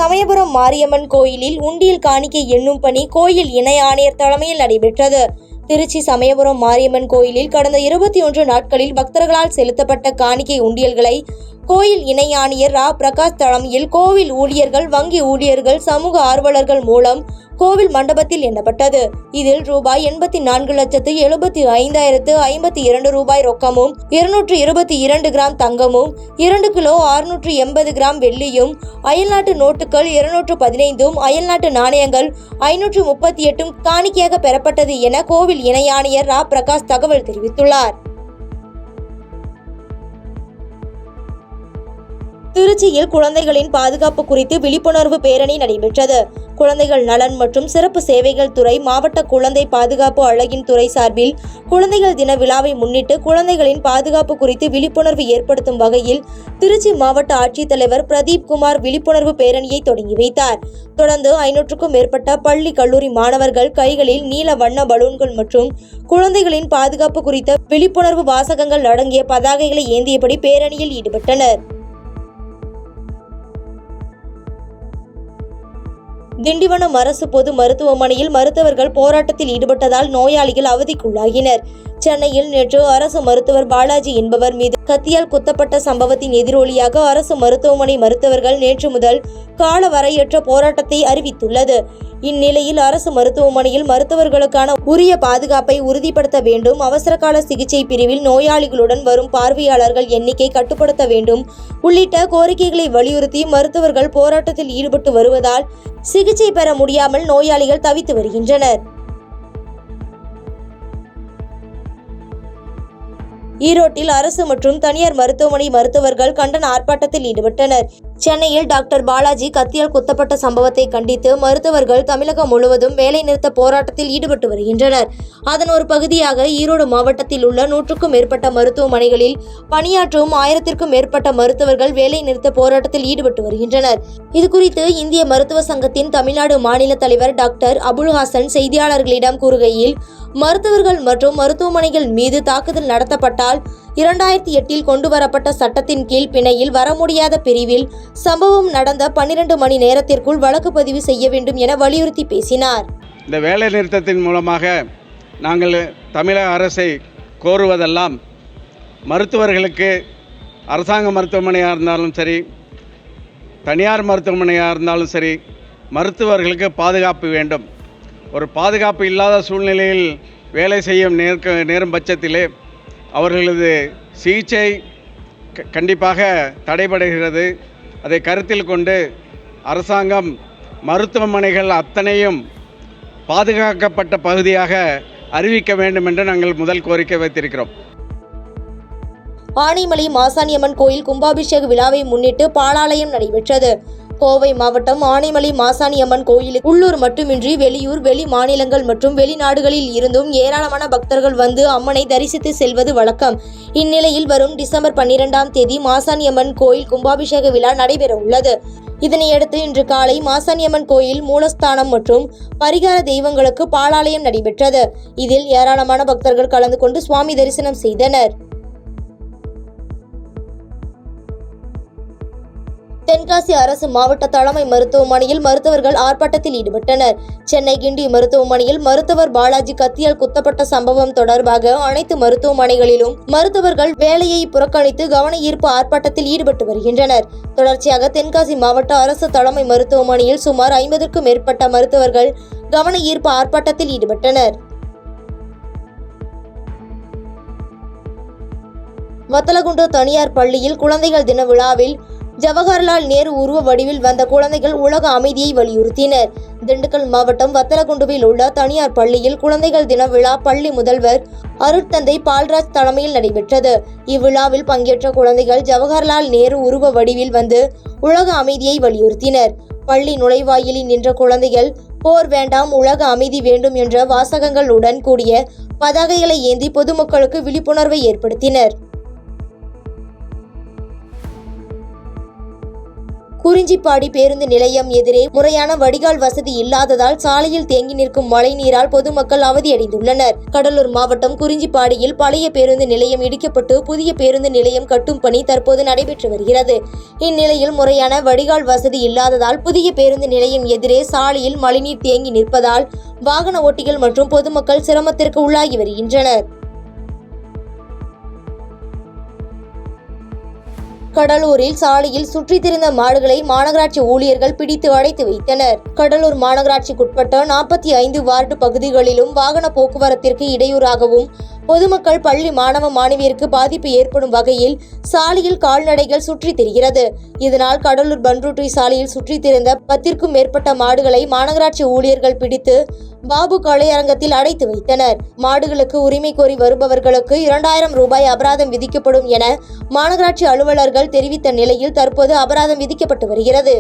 சமயபுரம் மாரியம்மன் கோயிலில் உண்டியல் காணிக்கை எண்ணும் பணி கோயில் இணை ஆணையர் தலைமையில் நடைபெற்றது. திருச்சி சமயபுரம் மாரியம்மன் கோயிலில் கடந்த 21 நாட்களில் பக்தர்களால் செலுத்தப்பட்ட காணிக்கை உண்டியல்களை கோயில் இணை ஆணையர் ரா. பிரகாஷ் தலைமையில் கோவில் ஊழியர்கள், வங்கி ஊழியர்கள், சமூக ஆர்வலர்கள் மூலம் கோவில் மண்டபத்தில் எண்ணப்பட்டது. இதில் ரூபாய் 84,75,052 ரூபாய் ரொக்கமும், 222 கிராம் தங்கமும், 2 கிலோ 680 கிராம் வெள்ளியும், அயல்நாட்டு நோட்டுகள் 215, அயல்நாட்டு நாணயங்கள் 538 காணிக்கையாக பெறப்பட்டது என கோவில் இணை ஆணையர் ரா. பிரகாஷ் தகவல் தெரிவித்துள்ளார். திருச்சியில் குழந்தைகளின் பாதுகாப்பு குறித்து விழிப்புணர்வு பேரணி நடைபெற்றது. குழந்தைகள் நலன் மற்றும் சிறப்பு சேவைகள் துறை, மாவட்ட குழந்தை பாதுகாப்பு அழகின் துறை சார்பில் குழந்தைகள் தின விழாவை முன்னிட்டு குழந்தைகளின் பாதுகாப்பு குறித்து விழிப்புணர்வு ஏற்படுத்தும் வகையில் திருச்சி மாவட்ட ஆட்சித்தலைவர் பிரதீப் குமார் விழிப்புணர்வு பேரணியை தொடங்கி வைத்தார். தொடர்ந்து 500க்கும் மேற்பட்ட பள்ளி, கல்லூரி மாணவர்கள் கைகளில் நீல வண்ண பலூன்கள் மற்றும் குழந்தைகளின் பாதுகாப்பு குறித்த விழிப்புணர்வு வாசகங்கள் அடங்கிய பதாகைகளை ஏந்தியபடி பேரணியில் ஈடுபட்டனர். திண்டிவனம் அரசு பொது மருத்துவமனையில் மருத்துவர்கள் போராட்டத்தில் ஈடுபட்டதால் நோயாளிகள் அவதிக்குள்ளாகினர். சென்னையில் நேற்று அரசு மருத்துவர் பாலாஜி என்பவர் மீது கத்தியால் குத்தப்பட்ட சம்பவத்தின் எதிரொலியாக அரசு மருத்துவமனை மருத்துவர்கள் நேற்று முதல் கால வரையற்ற போராட்டத்தை அறிவித்துள்ளது. இந்நிலையில் அரசு மருத்துவமனையில் மருத்துவர்களுக்கான உரிய பாதுகாப்பை உறுதிப்படுத்த வேண்டும், அவசரகால சிகிச்சை பிரிவில் நோயாளிகளுடன் வரும் பார்வையாளர்கள் எண்ணிக்கை கட்டுப்படுத்த வேண்டும் உள்ளிட்ட கோரிக்கைகளை வலியுறுத்தி மருத்துவர்கள் போராட்டத்தில் ஈடுபட்டு வருவதால் சிகிச்சை பெற முடியாமல் நோயாளிகள் தவித்து வருகின்றனர். ஈரோட்டில் அரசு மற்றும் தனியார் மருத்துவமனை மருத்துவர்கள் கண்டன ஆர்ப்பாட்டத்தில் ஈடுபட்டனர். சென்னையில் டாக்டர் பாலாஜி கத்தியால் குத்தப்பட்ட சம்பவத்தை கண்டித்து மருத்துவர்கள் தமிழகம் முழுவதும் வேலைநிறுத்த போராட்டத்தில் ஈடுபட்டு வருகின்றனர். அதன் ஒரு பகுதியாக ஈரோடு மாவட்டத்தில் உள்ள 100க்கும் மேற்பட்ட மருத்துவமனைகளில் பணியாற்றும் 1000க்கும் மேற்பட்ட மருத்துவர்கள் வேலைநிறுத்த போராட்டத்தில் ஈடுபட்டு வருகின்றனர். இதுகுறித்து இந்திய மருத்துவ சங்கத்தின் தமிழ்நாடு மாநில தலைவர் டாக்டர் அபுல்ஹாசன் செய்தியாளர்களிடம் கூறுகையில், மருத்துவர்கள் மற்றும் மருத்துவமனைகள் மீது தாக்குதல் நடத்தப்பட்டால் 2008 கொண்டுவரப்பட்ட சட்டத்தின் கீழ் பிணையில் வர முடியாத பிரிவில் சம்பவம் நடந்த 12 மணி நேரத்திற்குள் வழக்கு பதிவு செய்ய வேண்டும் என வலியுறுத்தி பேசினார். இந்த வேலை நிறுத்தத்தின் மூலமாக நாங்கள் தமிழக அரசை கோருவதெல்லாம் மருத்துவர்களுக்கு அரசாங்க மருத்துவமனையாக இருந்தாலும் சரி, தனியார் மருத்துவமனையாக இருந்தாலும் சரி, மருத்துவர்களுக்கு பாதுகாப்பு வேண்டும். ஒரு பாதுகாப்பு இல்லாத சூழ்நிலையில் வேலை செய்யும் நேரும் பட்சத்திலே அவர்களது சிகிச்சை கண்டிப்பாக தடைபடுகிறது. அதை கருத்தில் கொண்டு அரசாங்கம் மருத்துவமனைகள் அத்தனையும் பாதுகாக்கப்பட்ட பகுதியாக அறிவிக்க வேண்டும் என்று நாங்கள் முதல் கோரிக்கை வைத்திருக்கிறோம். ஆனைமலை மாசாணியம்மன் கோயில் கும்பாபிஷேக விழாவை முன்னிட்டு பாலாலயம் நடைபெற்றது. கோவை மாவட்டம் ஆனைமலை மாசாணியம்மன் கோயிலுக்கு உள்ளூர் மட்டுமின்றி வெளியூர், வெளி மாநிலங்கள் மற்றும் வெளிநாடுகளில் இருந்தும் ஏராளமான பக்தர்கள் வந்து அம்மனை தரிசித்து செல்வது வழக்கம். இந்நிலையில் வரும் டிசம்பர் 12ஆம் தேதி மாசாணியம்மன் கோயில் கும்பாபிஷேக விழா நடைபெற உள்ளது. இதனையடுத்து இன்று காலை மாசாணியம்மன் கோயில் மூலஸ்தானம் மற்றும் பரிகார தெய்வங்களுக்கு பாலாலயம் நடைபெற்றது. இதில் ஏராளமான பக்தர்கள் கலந்து கொண்டு சுவாமி தரிசனம் செய்தனர். தென்காசி அரசு மாவட்ட தலைமை மருத்துவமனையில் மருத்துவர்கள் ஆர்ப்பாட்டத்தில் ஈடுபட்டனர். சென்னை கிண்டி மருத்துவமனையில் மருத்துவர் பாலாஜி கத்தியால் குத்தப்பட்ட சம்பவம் தொடர்பாக அனைத்து மருத்துவமனைகளிலும் மருத்துவர்கள் வேலையை புறக்கணித்து கவன ஈர்ப்பு ஆர்ப்பாட்டத்தில் ஈடுபட்டு வருகின்றனர். தொடர்ச்சியாக தென்காசி மாவட்ட அரசு தலைமை மருத்துவமனையில் சுமார் 50க்கும் மேற்பட்ட மருத்துவர்கள் கவன ஈர்ப்பு ஆர்ப்பாட்டத்தில் ஈடுபட்டனர். வத்தலகுண்டு தனியார் பள்ளியில் குழந்தைகள் தின விழாவில் ஜவஹர்லால் நேரு உருவ வடிவில் வந்த குழந்தைகள் உலக அமைதியை வலியுறுத்தினர். திண்டுக்கல் மாவட்டம் வத்தலகுண்டுவில் உள்ள தனியார் பள்ளியில் குழந்தைகள் தின விழா பள்ளி முதல்வர் அருட்தந்தை பால்ராஜ் தலைமையில் நடைபெற்றது. இவ்விழாவில் பங்கேற்ற குழந்தைகள் ஜவஹர்லால் நேரு உருவ வடிவில் வந்து உலக அமைதியை வலியுறுத்தினர். பள்ளி நுழைவாயிலில் நின்ற குழந்தைகள் போர் வேண்டாம், உலக அமைதி வேண்டும் என்ற வாசகங்களுடன் கூடிய பதாகைகளை ஏந்தி பொதுமக்களுக்கு விழிப்புணர்வை ஏற்படுத்தினர். குறிஞ்சிப்பாடி பேருந்து நிலையம் எதிரே முறையான வடிகால் வசதி இல்லாததால் சாலையில் தேங்கி நிற்கும் மழைநீரால் பொதுமக்கள் அவதியடைந்துள்ளனர். கடலூர் மாவட்டம் குறிஞ்சிப்பாடியில் பழைய பேருந்து நிலையம் இடிக்கப்பட்டு புதிய பேருந்து நிலையம் கட்டும் பணி தற்போது நடைபெற்று வருகிறது. இந்நிலையில் முறையான வடிகால் வசதி இல்லாததால் புதிய பேருந்து நிலையம் எதிரே சாலையில் மழைநீர் தேங்கி நிற்பதால் வாகன ஓட்டிகள் மற்றும் பொதுமக்கள் சிரமத்திற்கு உள்ளாகி வருகின்றனர். கடலூரில் சாலையில் சுற்றித் திரிந்த மாடுகளை மாநகராட்சி ஊழியர்கள் பிடித்து அடைத்து வைத்தனர். கடலூர் மாநகராட்சிக்குட்பட்ட 45 வார்டு பகுதிகளிலும் வாகன போக்குவரத்திற்கு இடையூறாகவும் பொதுமக்கள் பள்ளி மாணவ மாணவியருக்கு பாதிப்பு ஏற்படும் வகையில் சாலையில் கால்நடைகள் சுற்றித் திரிகிறது. இதனால் கடலூர் பன்ருட்டி சாலையில் சுற்றித் திரிந்த 10க்கும் மேற்பட்ட மாடுகளை மாநகராட்சி ஊழியர்கள் பிடித்து பாபு கலையரங்கத்தில் அடைத்து வைத்தனர். மாடுகளுக்கு உரிமை கோரி வருபவர்களுக்கு 2000 ரூபாய் அபராதம் விதிக்கப்படும் என மாநகராட்சி அலுவலர்கள் தெரிவித்த நிலையில் தற்போது அபராதம் விதிக்கப்பட்டு வருகிறது.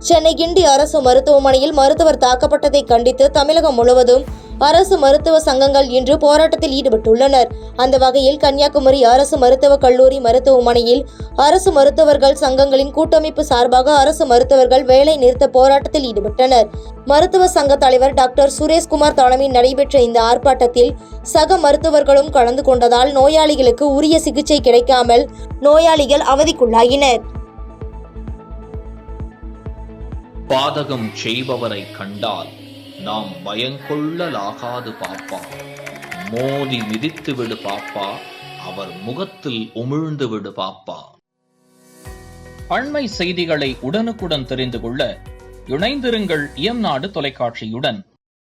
சென்னை கிண்டி அரசு மருத்துவமனையில் மருத்துவர் தாக்கப்பட்டதை கண்டித்து தமிழகம் முழுவதும் அரசு மருத்துவ சங்கங்கள் இன்று போராட்டத்தில் ஈடுபட்டுள்ளனர். அந்த வகையில் கன்னியாகுமரி அரசு மருத்துவக் கல்லூரி மருத்துவமனையில் அரசு மருத்துவர்கள் சங்கங்களின் கூட்டமைப்பு சார்பாக அரசு மருத்துவர்கள் வேலை நிறுத்த போராட்டத்தில் ஈடுபட்டனர். மருத்துவ சங்க தலைவர் டாக்டர் சுரேஷ்குமார் தலைமையில் நடைபெற்ற இந்த ஆர்ப்பாட்டத்தில் சக மருத்துவர்களும் கலந்து கொண்டதால் நோயாளிகளுக்கு உரிய சிகிச்சை கிடைக்காமல் நோயாளிகள் அவதிக்குள்ளாகினர். பாதகம் செய்பவரை கண்டால் நாம் பயங்கொள்ளலாகாது பாப்பா, மோதி மிதித்து விடு பாப்பா, அவர் முகத்தில் உமிழ்ந்து விடு பாப்பா. அண்மை செய்திகளை உடனுக்குடன் தெரிந்து கொள்ள இணைந்திருங்கள் இயம்நாடு தொலைக்காட்சியுடன்.